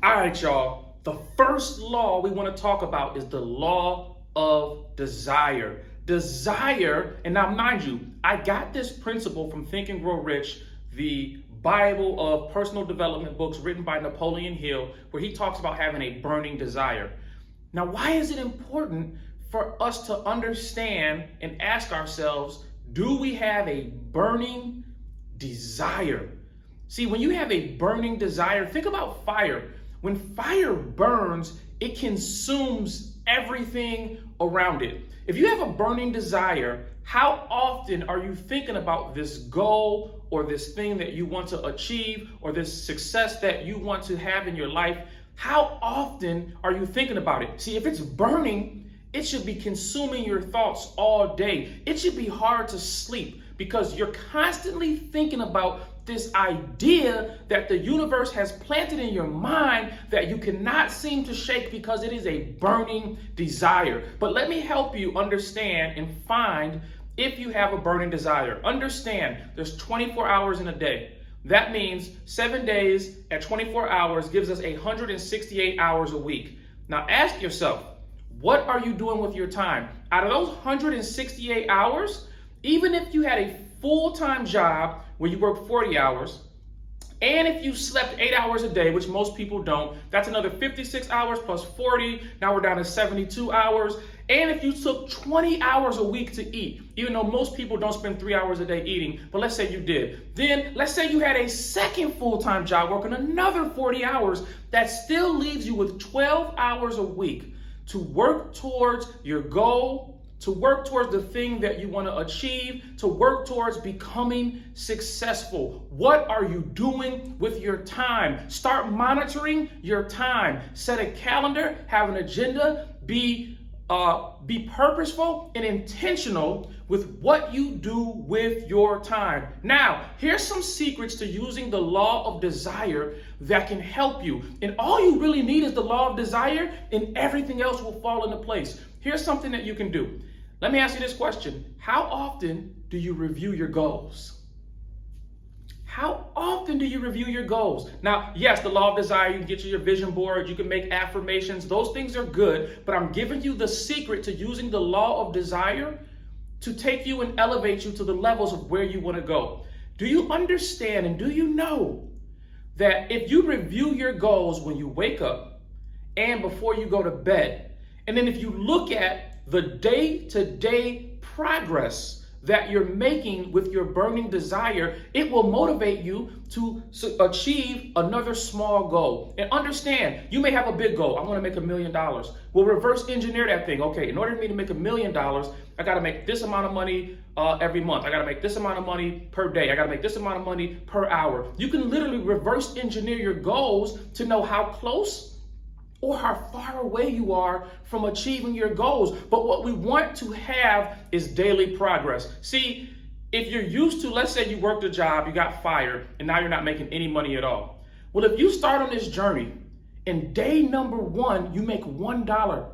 All right, y'all. The first law we want to talk about is the law of desire. Desire, and now mind you, I got this principle from Think and Grow Rich, the Bible of personal development books written by Napoleon Hill, where he talks about having a burning desire. Now, why is it important for us to understand and ask ourselves, do we have a burning desire? See, when you have a burning desire, think about fire. When fire burns, it consumes everything around it. If you have a burning desire, how often are you thinking about this goal or this thing that you want to achieve or this success that you want to have in your life? How often are you thinking about it? See, if it's burning, it should be consuming your thoughts all day. It should be hard to sleep because you're constantly thinking about this idea that the universe has planted in your mind that you cannot seem to shake because it is a burning desire. But let me help you understand and find if you have a burning desire. Understand there's 24 hours in a day. That means 7 days at 24 hours gives us 168 hours a week. Now ask yourself, what are you doing with your time? Out of those 168 hours, even if you had a full-time job where you work 40 hours, and if you slept 8 hours a day, which most people don't, that's another 56 hours plus 40. Now we're down to 72 hours. And if you took 20 hours a week to eat, even though most people don't spend 3 hours a day eating, but let's say you did. Then let's say you had a second full-time job working another 40 hours. That still leaves you with 12 hours a week to work towards your goal, to work towards the thing that you want to achieve, to work towards becoming successful. What are you doing with your time? Start monitoring your time. Set a calendar, have an agenda, be purposeful and intentional with what you do with your time. Now, here's some secrets to using the law of desire that can help you. And all you really need is the law of desire, and everything else will fall into place. Here's something that you can do. Let me ask you this question. How often do you review your goals? How often do you review your goals? Now, yes, the law of desire, you can get your vision board, you can make affirmations. Those things are good, but I'm giving you the secret to using the law of desire to take you and elevate you to the levels of where you want to go. Do you understand and do you know that if you review your goals when you wake up and before you go to bed, and then if you look at the day-to-day progress that you're making with your burning desire, it will motivate you to achieve another small goal. And understand, you may have a big goal. I want to make $1 million. We'll reverse engineer that thing. Okay, in order for me to make $1 million, I got to make this amount of money every month. I got to make this amount of money per day. I got to make this amount of money per hour. You can literally reverse engineer your goals to know how close or how far away you are from achieving your goals. But what we want to have is daily progress. See, if you're used to, let's say you worked a job, you got fired, and now you're not making any money at all. Well, if you start on this journey, and day number 1, you make $1.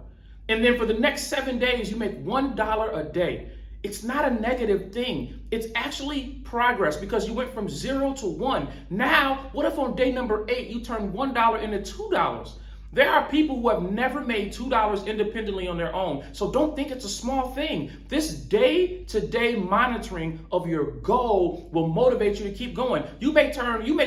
And then for the next 7 days, you make $1 a day. It's not a negative thing. It's actually progress because you went from 0 to 1. Now, what if on day number 8, you turn $1 into $2? There are people who have never made $2 independently on their own. So don't think it's a small thing. This day-to-day monitoring of your goal will motivate you to keep going. You may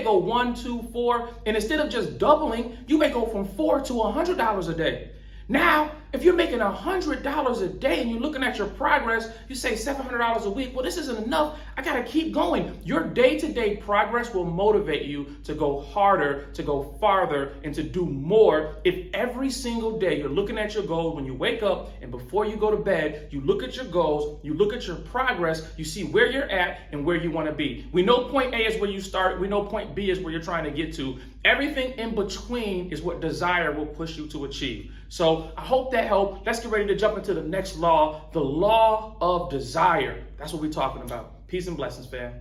go 1, 2, 4, and instead of just doubling, you may go from $4 to $100 a day. Now, if you're making $100 a day and you're looking at your progress, you say $700 a week. Well, this isn't enough. I got to keep going. Your day-to-day progress will motivate you to go harder, to go farther, and to do more. If every single day you're looking at your goals when you wake up and before you go to bed, you look at your goals, you look at your progress, you see where you're at and where you want to be. We know point A is where you start. We know point B is where you're trying to get to. Everything in between is what desire will push you to achieve. So I hope that helped. Let's get ready to jump into the next law, the law of desire. That's what we're talking about. Peace and blessings, fam.